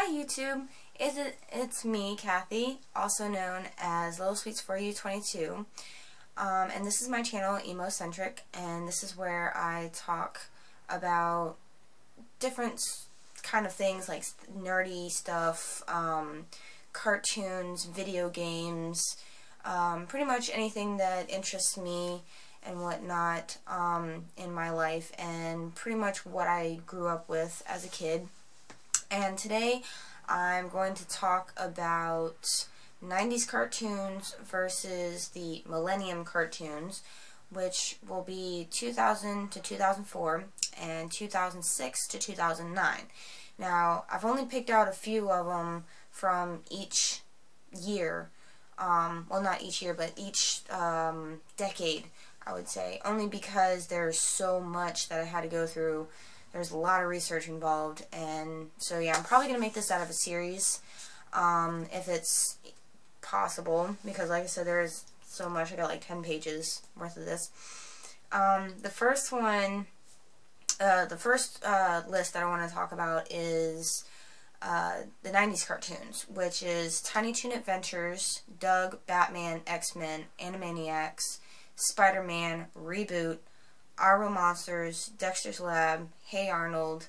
Hi YouTube, it's me, Kathy, also known as Little Sweets for You 22, and this is my channel, Emocentric, and this is where I talk about different kind of things like nerdy stuff, cartoons, video games, pretty much anything that interests me and whatnot in my life, and pretty much what I grew up with as a kid. And today I'm going to talk about 90s cartoons versus the Millennium cartoons, which will be 2000 to 2004 and 2006 to 2009. Now, I've only picked out a few of them from each year. Well, not each year, but each decade, I would say. Only because there's so much that I had to go through. There's a lot of research involved, and so yeah, I'm probably going to make this out of a series, if it's possible, because like I said, there's so much. I got like 10 pages worth of this. The first one, the first list that I want to talk about is the 90s cartoons, which is Tiny Toon Adventures, Doug, Batman, X-Men, Animaniacs, Spider-Man, Reboot, Our Real Monsters, Dexter's Lab, Hey Arnold,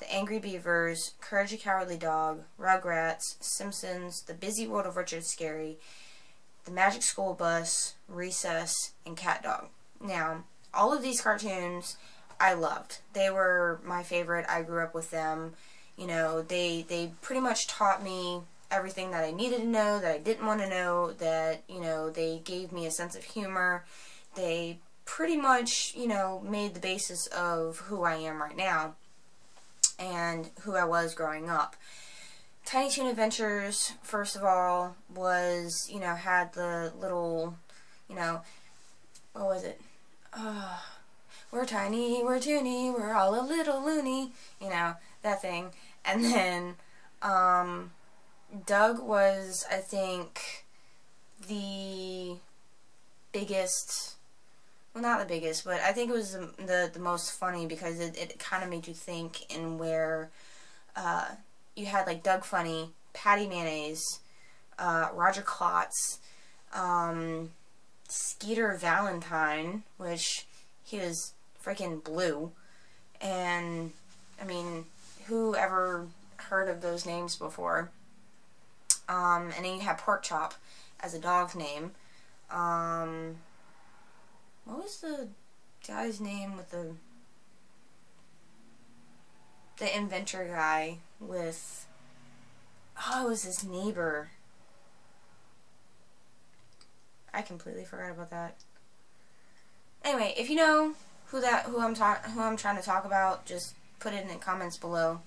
The Angry Beavers, Courage the Cowardly Dog, Rugrats, Simpsons, The Busy World of Richard Scarry, The Magic School Bus, Recess, and Cat Dog. Now, all of these cartoons I loved. They were my favorite. I grew up with them. You know, they pretty much taught me everything that I needed to know, that I didn't want to know, that, you know, they gave me a sense of humor. They pretty much, you know, made the basis of who I am right now and who I was growing up. Tiny Toon Adventures, first of all, was, you know, had the little, you know, what was it? We're tiny, we're toony, we're all a little loony, you know, that thing. And then, Doug was, I think, the biggest, well, not the biggest, but I think it was the most funny, because it kind of made you think in where you had like Doug Funny, Patty Mayonnaise, Roger Klotz, Skeeter Valentine, which he was freaking blue, and I mean, who ever heard of those names before? And then you had Pork Chop as a dog's name. What was the guy's name with the inventor guy with, oh, it was his neighbor. I completely forgot about that. Anyway, if you know who I'm trying to talk about, just put it in the comments below.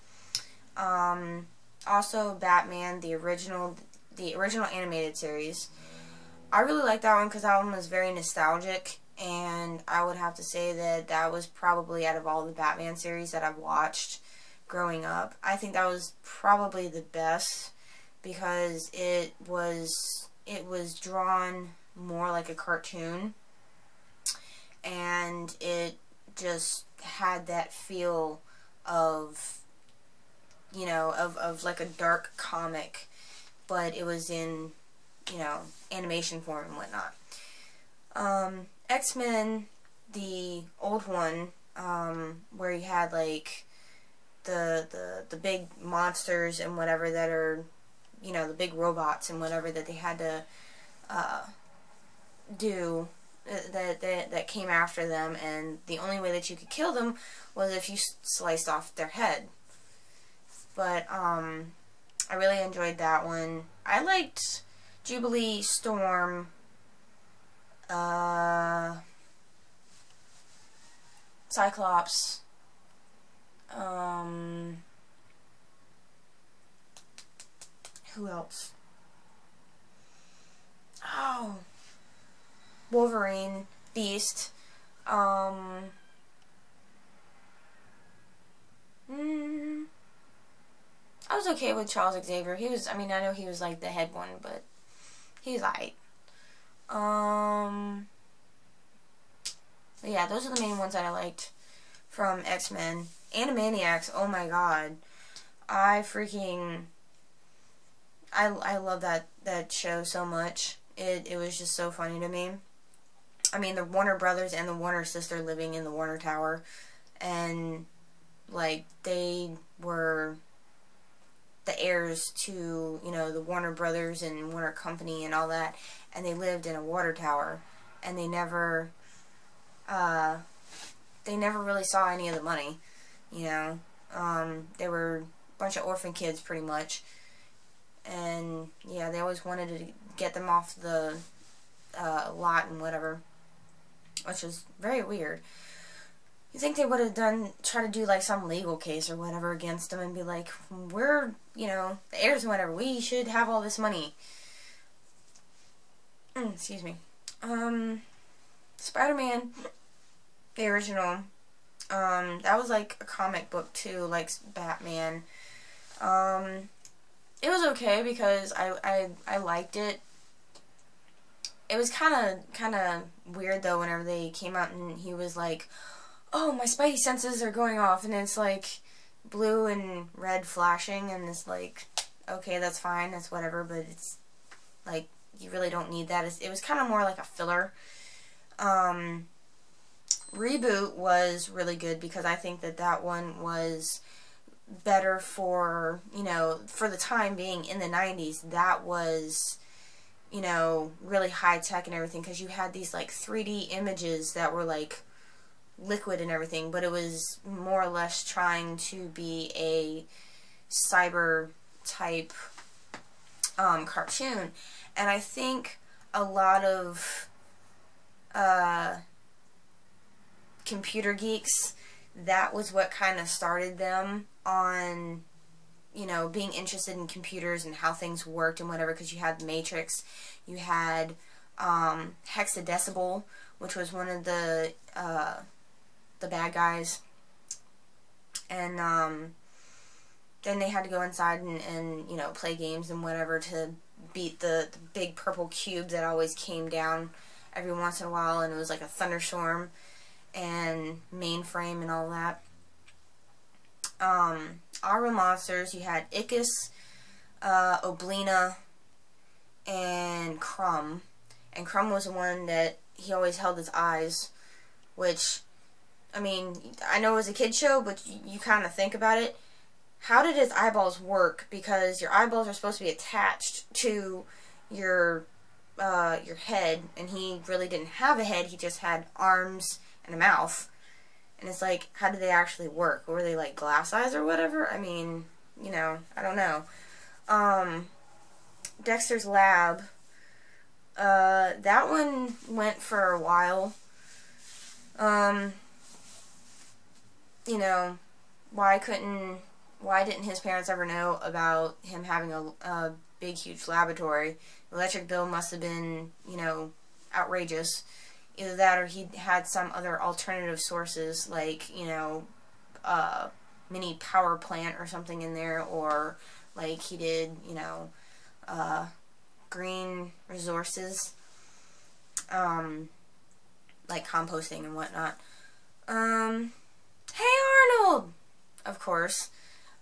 Also, Batman, the original animated series. I really like that one because that one was very nostalgic, and I would have to say that that was probably, out of all the Batman series that I've watched growing up, I think that was probably the best, because it was drawn more like a cartoon, and it just had that feel of, you know, of like a dark comic, but it was in, you know, animation form and whatnot. X-Men, the old one, where you had like the big monsters and whatever that are, you know, the big robots and whatever that they had to do, that came after them, and the only way that you could kill them was if you sliced off their head. But I really enjoyed that one. I liked Jubilee, Storm, Cyclops, who else? Oh, Wolverine, Beast, I was okay with Charles Xavier. He was, I mean, I know he was like the head one, but he was alright. But yeah, those are the main ones that I liked from X-Men. Animaniacs, oh my god. I freaking I love that show so much. It was just so funny to me. I mean, the Warner brothers and the Warner sister living in the Warner Tower, and like they were the heirs to, you know, the Warner brothers and Warner Company and all that, and they lived in a water tower, and they never really saw any of the money, you know. They were a bunch of orphan kids pretty much, and yeah, they always wanted to get them off the lot and whatever, which is very weird. You think they would have try to do like some legal case or whatever against them and be like, we're, you know, the heirs and whatever, we should have all this money. Excuse me. Spider-Man, the original, that was like a comic book too, like Batman. It was okay because I liked it. It was kind of weird though whenever they came out and he was like, oh, my spidey senses are going off, and it's like blue and red flashing, and it's like, okay, that's fine, that's whatever, but it's like, you really don't need that. It was kind of more like a filler. Reboot was really good because I think that one was better for, you know, for the time being in the 90s. That was, you know, really high tech and everything, because you had these like 3D images that were like liquid and everything, but it was more or less trying to be a cyber type cartoon. And I think a lot of computer geeks, that was what kind of started them on, you know, being interested in computers and how things worked and whatever, because you had Matrix, you had Hexadecimal, which was one of the bad guys, and then they had to go inside and you know, play games and whatever to beat the big purple cube that always came down every once in a while, and it was like a thunderstorm and mainframe and all that. Our monsters, you had Ickis, Oblina, and Crumb. And Crumb was the one that he always held his eyes, which, I mean, I know it was a kid's show, but you kind of think about it. How did his eyeballs work? Because your eyeballs are supposed to be attached to your head, and he really didn't have a head. He just had arms and a mouth. And it's like, how did they actually work? Were they like glass eyes or whatever? I mean, you know, I don't know. Dexter's Lab, that one went for a while. You know, why didn't his parents ever know about him having a big, huge laboratory? The electric bill must have been, you know, outrageous. Either that or he had some other alternative sources, like, you know, mini power plant or something in there, or like he did, you know, green resources, like composting and whatnot. Hey Arnold! Of course.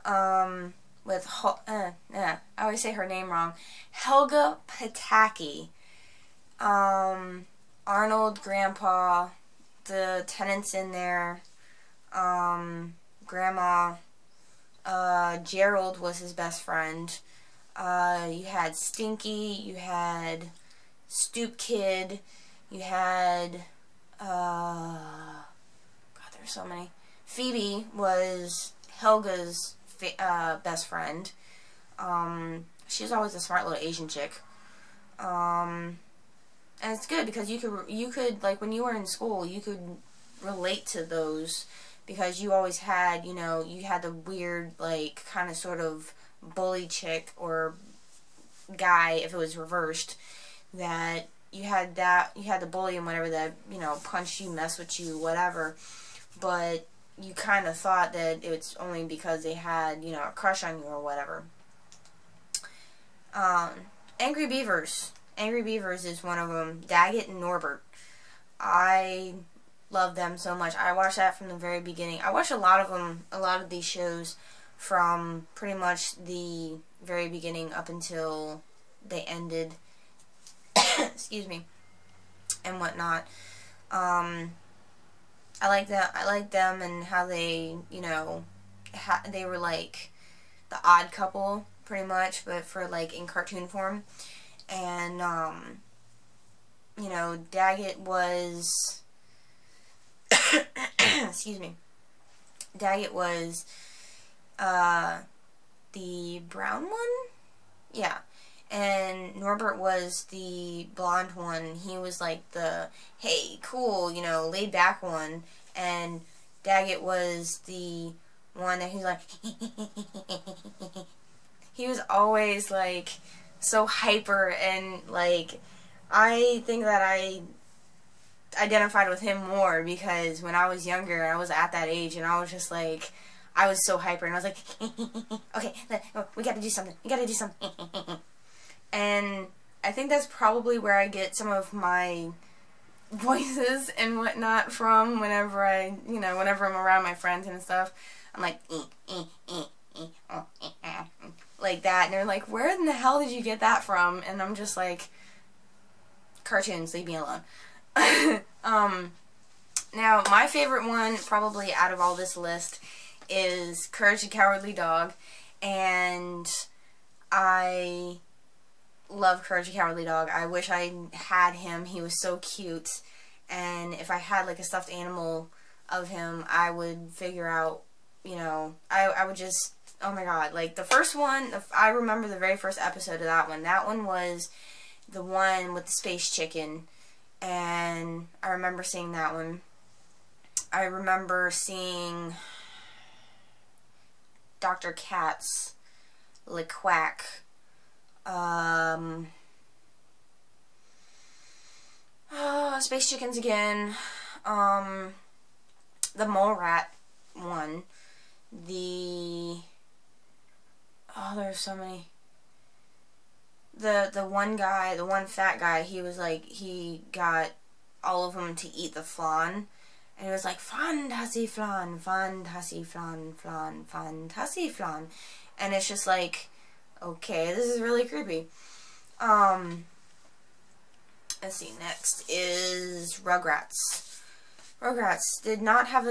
With, I always say her name wrong. Helga Pataki. Arnold, Grandpa, the tenants in there, Grandma, Gerald was his best friend. You had Stinky, you had Stoop Kid, you had, God, there's so many. Phoebe was Helga's best friend. She was always a smart little Asian chick. And it's good because you could, like, when you were in school, you could relate to those, because you always had, you know, you had the weird, like, kind of sort of bully chick or guy, if it was reversed, that you had the bully and whatever that, you know, punched you, messed with you, whatever, but you kind of thought that it's only because they had, you know, a crush on you or whatever. Angry Beavers. Angry Beavers is one of them. Daggett and Norbert. I love them so much. I watched that from the very beginning. I watched a lot of them, a lot of these shows from pretty much the very beginning up until they ended. Excuse me, and whatnot. I like that. I like them and how they, you know, they were like the odd couple, pretty much, but for like in cartoon form. And you know, Daggett was excuse me. Daggett was the brown one? Yeah. And Norbert was the blonde one. He was like the, hey, cool, you know, laid back one. And Daggett was the one that he's like, he was always like so hyper, and like, I think that I identified with him more because when I was younger, I was at that age, and I was just like, I was so hyper, and I was like, okay, we gotta do something, we gotta do something. And I think that's probably where I get some of my voices and whatnot from whenever whenever I'm around my friends and stuff. I'm like, like that, and they're like, where in the hell did you get that from? And I'm just like, cartoons, leave me alone. Now, my favorite one, probably out of all this list, is Courage the Cowardly Dog, and I love Courage the Cowardly Dog. I wish I had him. He was so cute, and if I had like a stuffed animal of him, I would figure out, you know, I would just, oh my god, like the first one, I remember the very first episode of that one. That one was the one with the space chicken, and I remember seeing that one. I remember seeing Dr. Katz, LeQuack, Space Chickens again, the Mole Rat one, there's so many. The one guy, the one fat guy, he was like, he got all of them to eat the flan, and he was like, Fantasy flan, Fantasy flan, flan, Fantasy flan, and it's just like, okay, this is really creepy. Let's see, next is Rugrats. Rugrats did not have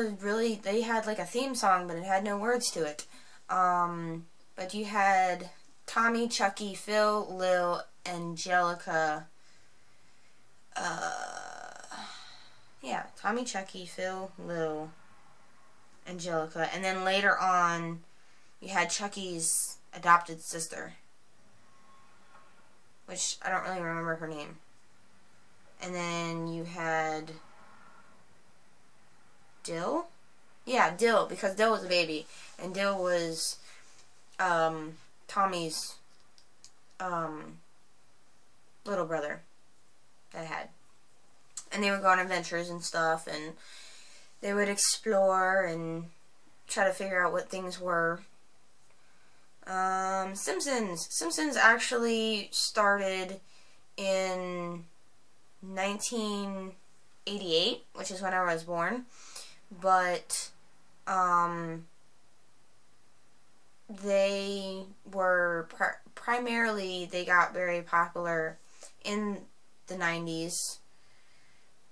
they had like a theme song, but it had no words to it. But you had Tommy, Chucky, Phil, Lil, Angelica. Yeah, Tommy, Chucky, Phil, Lil, Angelica, and then later on, you had Chucky's adopted sister, which I don't really remember her name. And then you had Dill? Yeah, Dill, because Dill was a baby, and Dill was Tommy's little brother that I had. And they would go on adventures and stuff, and they would explore and try to figure out what things were. Simpsons. Simpsons actually started in 1988, which is when I was born, but they were primarily, they got very popular in the 90s,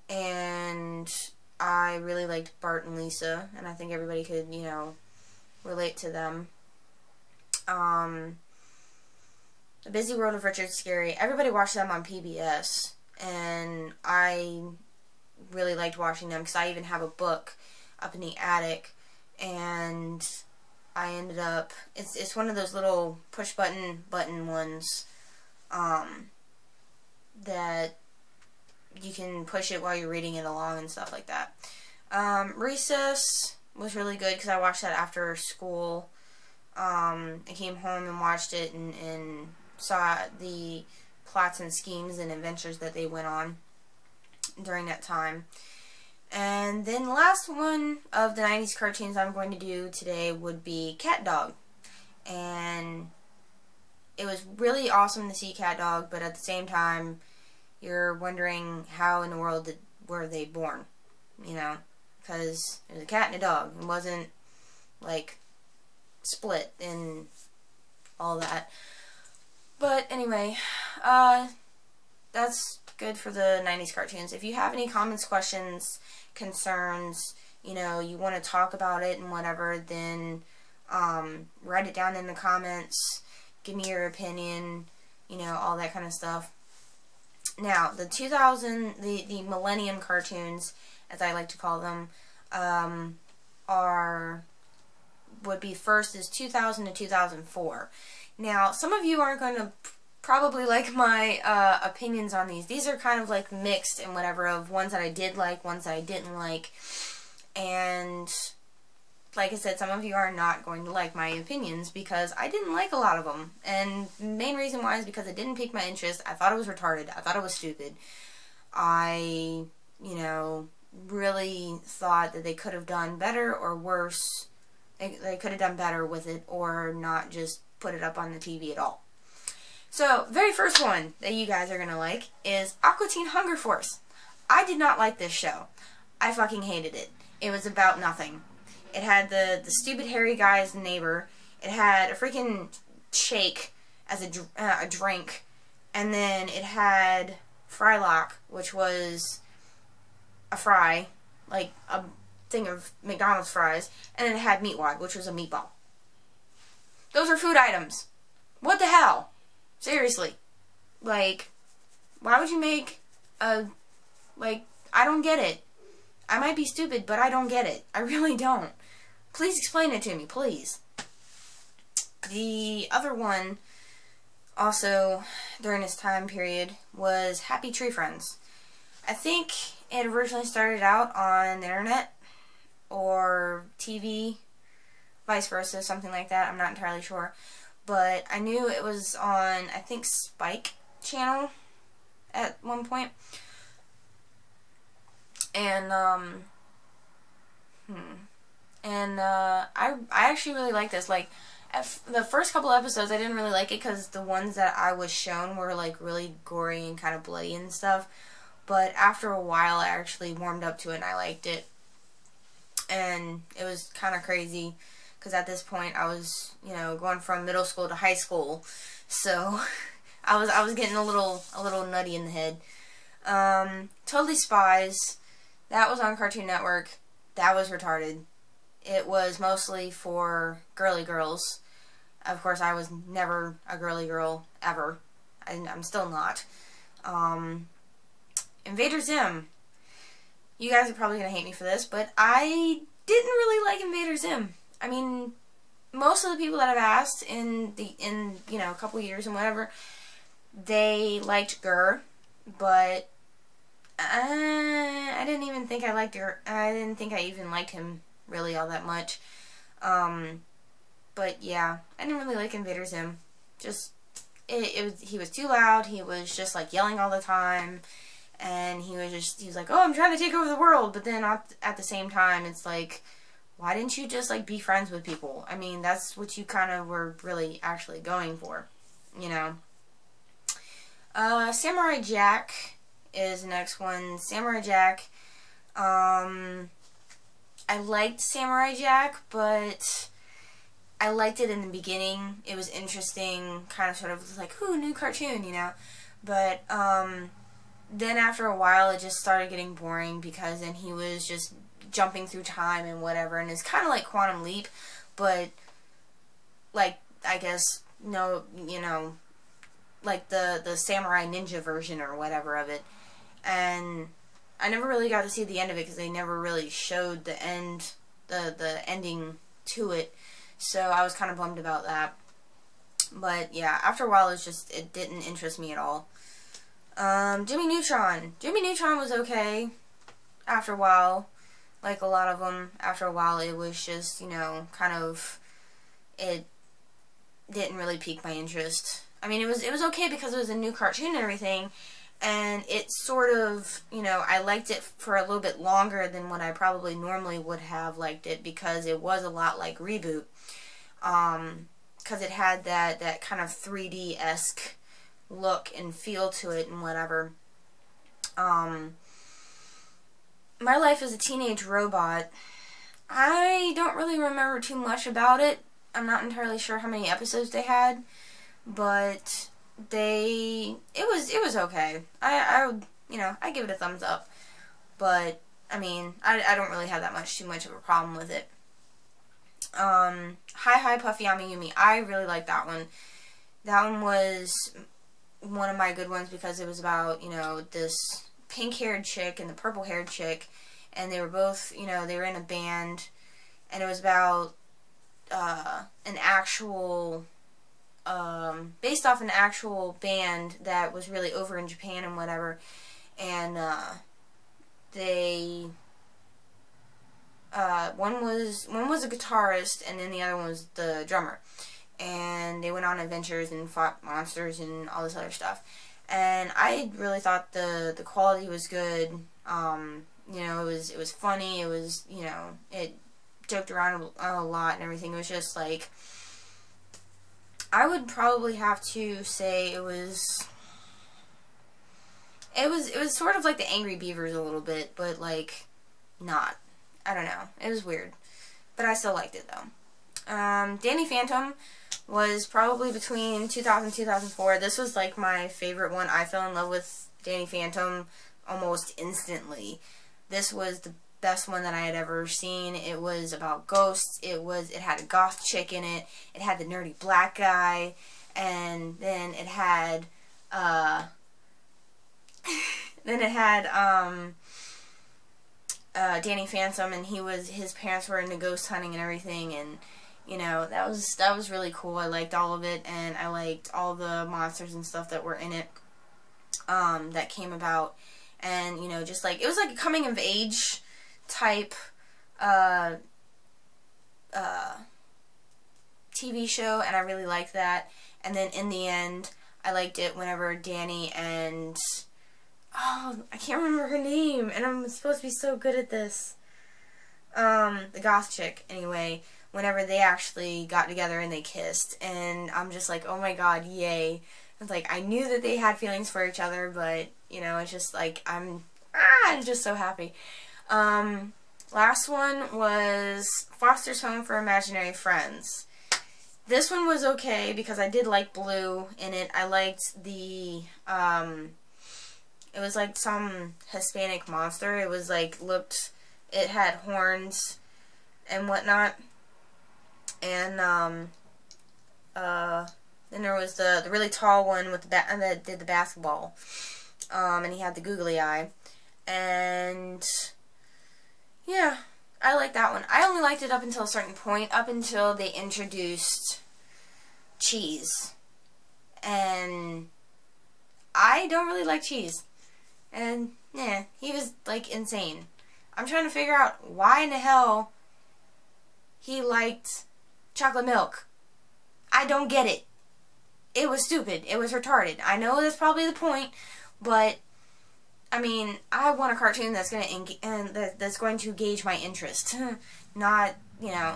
and I really liked Bart and Lisa, and I think everybody could, you know, relate to them. The Busy World of Richard Scarry, everybody watched them on PBS, and I really liked watching them, because I even have a book up in the attic, and I ended up, it's one of those little push button ones, that you can push it while you're reading it along and stuff like that. Recess was really good, because I watched that after school. I came home and watched it, and saw the plots and schemes and adventures that they went on during that time. And then the last one of the 90s cartoons I'm going to do today would be Cat Dog. And it was really awesome to see Cat Dog, but at the same time, you're wondering how in the world were they born, you know, because it was a cat and a dog. It wasn't like split and all that. But anyway, that's good for the 90s cartoons. If you have any comments, questions, concerns, you know, you want to talk about it and whatever, then write it down in the comments. Give me your opinion, you know, all that kind of stuff. Now, the Millennium cartoons, as I like to call them, would be first is 2000 to 2004. Now, some of you aren't going to probably like my opinions on these. These are kind of like mixed and whatever, of ones that I did like, ones that I didn't like, and like I said, some of you are not going to like my opinions because I didn't like a lot of them, and the main reason why is because it didn't pique my interest. I thought it was retarded. I thought it was stupid. I, you know, really thought that they could have done better or worse. They could have done better with it, or not just put it up on the TV at all. So, very first one that you guys are going to like is Aqua Teen Hunger Force. I did not like this show. I fucking hated it. It was about nothing. It had the stupid hairy guy as the neighbor. It had a freaking shake as a drink. And then it had Frylock, which was a fry, like a thing of McDonald's fries. And then it had Meatwad, which was a meatball. Those are food items. What the hell? Seriously. Like, why would you make a, like, I don't get it. I might be stupid, but I don't get it. I really don't. Please explain it to me, please. The other one, also during this time period, was Happy Tree Friends. I think it originally started out on the internet or TV, vice versa, something like that. I'm not entirely sure. But I knew it was on, I think, Spike channel at one point. And, I actually really like this. Like, the first couple episodes, I didn't really like it because the ones that I was shown were, like, really gory and kind of bloody and stuff. But after a while, I actually warmed up to it and I liked it. And it was kind of crazy because at this point, I was, you know, going from middle school to high school. So, I was getting a little nutty in the head. Totally Spies. That was on Cartoon Network. That was retarded. It was mostly for girly girls. Of course, I was never a girly girl, ever. I'm still not. Invader Zim. You guys are probably going to hate me for this, but I didn't really like Invader Zim. I mean, most of the people that I've asked in you know, a couple years and whatever, they liked Gurr, but I didn't even think I liked her. I didn't think I even liked him really all that much. But yeah, I didn't really like Invader Zim. Just he was too loud. He was just like yelling all the time, and he was like, oh, I'm trying to take over the world. But then at the same time, it's like, why didn't you just like be friends with people? I mean, that's what you kind of were really actually going for, you know. Samurai Jack is the next one. Samurai Jack. I liked Samurai Jack, but I liked it in the beginning. It was interesting, kind of sort of like, ooh, new cartoon, you know. But then after a while, it just started getting boring because then he was just jumping through time and whatever, and it's kind of like Quantum Leap, but like, I guess, no, you know, like the Samurai Ninja version or whatever of it. And I never really got to see the end of it because they never really showed the end, the ending to it. So I was kind of bummed about that. But yeah, after a while it didn't interest me at all. Jimmy Neutron. Jimmy Neutron was okay after a while. Like a lot of them, after a while it was just, you know, kind of, it didn't really pique my interest. I mean, it was okay because it was a new cartoon and everything, and it sort of, you know, I liked it for a little bit longer than what I probably normally would have liked it because it was a lot like Reboot. Because it had that kind of 3D-esque look and feel to it and whatever. My Life as a Teenage Robot, I don't really remember too much about it. I'm not entirely sure how many episodes they had, but it was okay. I would, I give it a thumbs up. But I mean, I don't really have too much of a problem with it. Hi Hi Puffy Ami-Yumi. I really like that one. That one was one of my good ones because it was about, this pink-haired chick and the purple-haired chick, and they were both, they were in a band, and it was about an actual, based off an actual band that was really over in Japan and whatever, and one was a guitarist, and then the other one was the drummer, and they went on adventures and fought monsters and all this other stuff, and I really thought the quality was good. It was funny. It was, it joked around a lot and everything. It was just like, I would probably have to say it was sort of like the Angry Beavers a little bit, but like not. I don't know. It was weird, but I still liked it though. Danny Phantom was probably between 2000 and 2004. This was like my favorite one. I fell in love with Danny Phantom almost instantly. This was the best one that I had ever seen. It was about ghosts. It had a goth chick in it. It had the nerdy black guy, and then it had Danny Phantom, and his parents were into ghost hunting and everything, and that was really cool. I liked all of it, and I liked all the monsters and stuff that were in it that came about, and just like it was like a coming of age type TV show, and I really liked that. And then in the end, I liked it whenever Danny and I can't remember her name, and I'm supposed to be so good at this. The goth chick, anyway, whenever they actually got together and they kissed, and I'm just like, oh my god, yay. It's like, I knew that they had feelings for each other, but, it's just like, I'm just so happy. Last one was Foster's Home for Imaginary Friends. This one was okay, because I did like Blue in it. I liked the, it was like some Hispanic monster. It was like, it had horns and whatnot. And, then there was the really tall one with that did the basketball. And he had the googly eye. And, yeah, I like that one. I only liked it up until a certain point, up until they introduced Cheese. And I don't really like Cheese. And, yeah, he was, like, insane. I'm trying to figure out why in the hell he liked chocolate milk. I don't get it. It was stupid. It was retarded. I know that's probably the point, but I mean, I want a cartoon that's going to gauge my interest, not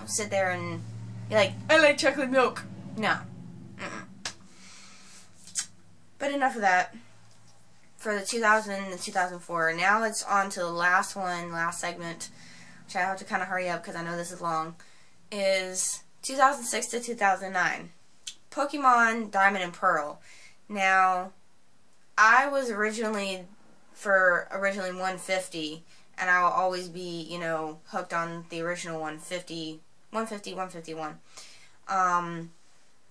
sit there and be like, I like chocolate milk. No. But enough of that. For the 2000 and 2004. Now it's on to the last segment, which I have to kind of hurry up because I know this is long, is 2006 to 2009. Pokemon Diamond and Pearl. Now, I was originally 150, and I will always be, hooked on the original 151.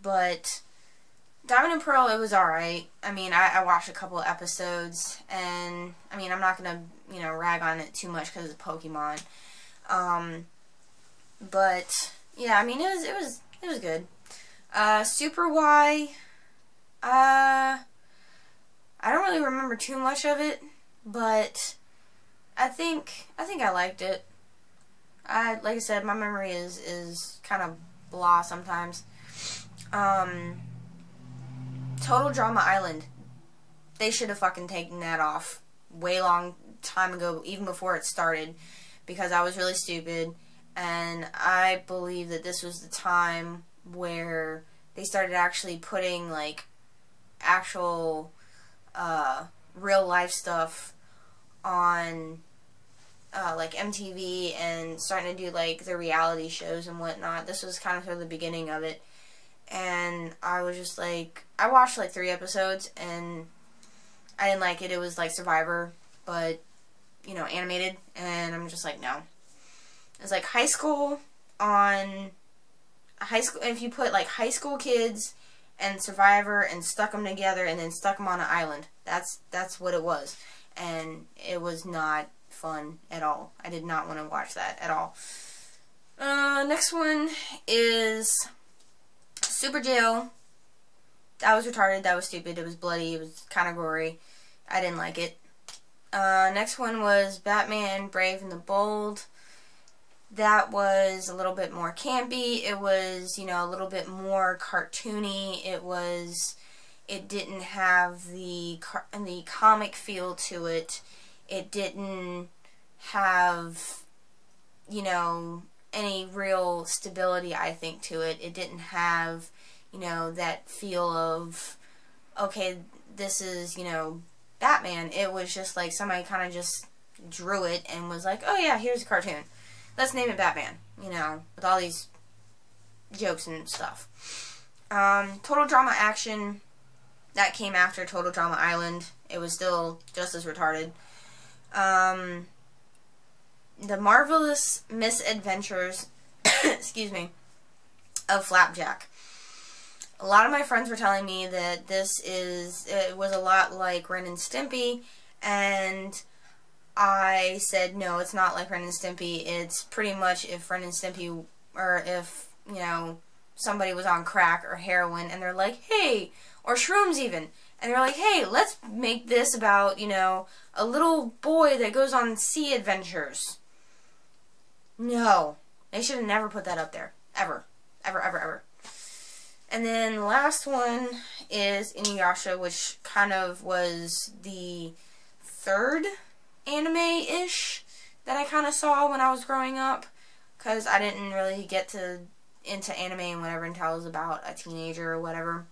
But Diamond and Pearl, it was alright. I mean, I watched a couple episodes, and, I mean, I'm not gonna, rag on it too much because it's Pokemon. But, yeah, I mean, it was good. Super Y, I don't really remember too much of it, but I think I liked it. Like I said, my memory is kind of blah sometimes. Total Drama Island. They should have fucking taken that off way long time ago, even before it started, because I was really stupid, and I believe that this was the time where they started actually putting, like, actual, real life stuff on, like MTV and starting to do like the reality shows and whatnot. This was kind of the beginning of it. And I was just like, I watched like 3 episodes and I didn't like it. It was like Survivor, but, you know, animated. And I'm just like, no. It's like high school, if you put like high school kids and Survivor and stuck them together and then stuck them on an island. That's what it was. And it was not fun at all. I did not want to watch that at all. Next one is Super Jail. That was retarded. That was stupid. It was bloody. It was kind of gory. I didn't like it. Next one was Batman Brave and the Bold. That was a little bit more campy. It was, you know, a little bit more cartoony. It didn't have the comic feel to it. It didn't have, you know, any real stability, I think, to it. It didn't have, you know, that feel of, okay, this is, you know, Batman. It was just like somebody kind of just drew it and was like, oh yeah, here's a cartoon. Let's name it Batman, you know, with all these jokes and stuff. Total Drama Action, that came after Total Drama Island. It was still just as retarded. The Marvelous Misadventures, excuse me, of Flapjack. A lot of my friends were telling me that it was a lot like Ren and Stimpy, and I said, no, it's not like Ren and Stimpy. It's pretty much if Ren and Stimpy, or if, you know, somebody was on crack or heroin, and they're like, hey, or shrooms even, and they're like, hey, let's make this about, you know, a little boy that goes on sea adventures. No. They should have never put that up there. Ever. Ever, ever, ever. And then the last one is Inuyasha, which kind of was the third anime-ish that I kind of saw when I was growing up, because I didn't really get into anime and whatever until I was about a teenager or whatever.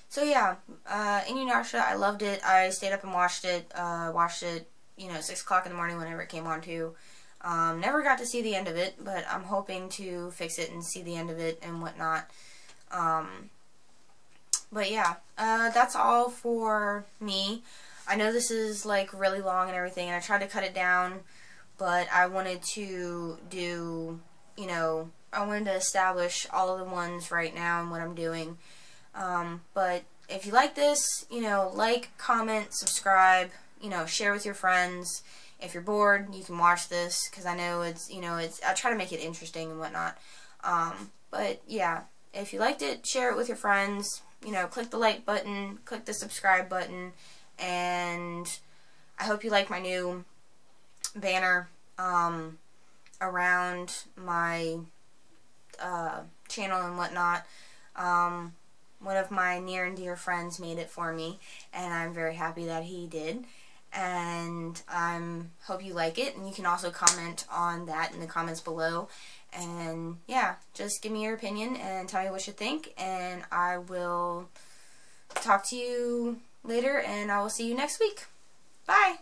So yeah, Inuyasha, I loved it. I stayed up and watched it, you know, 6 o'clock in the morning whenever it came on too. Never got to see the end of it, but I'm hoping to fix it and see the end of it and whatnot. But yeah, that's all for me. I know this is like really long and everything, and I tried to cut it down, but I wanted to do, you know, I wanted to establish all of the ones right now and what I'm doing. But if you like this, you know, like, comment, subscribe, you know, share with your friends. If you're bored, you can watch this, because I know it's, you know, I try to make it interesting and whatnot. But yeah, if you liked it, share it with your friends, you know, click the like button, click the subscribe button, and I hope you like my new banner around my channel and whatnot. One of my near and dear friends made it for me, and I'm very happy that he did. And hope you like it, and you can also comment on that in the comments below. And yeah, just give me your opinion and tell me what you think, and I will talk to you later, and I will see you next week. Bye!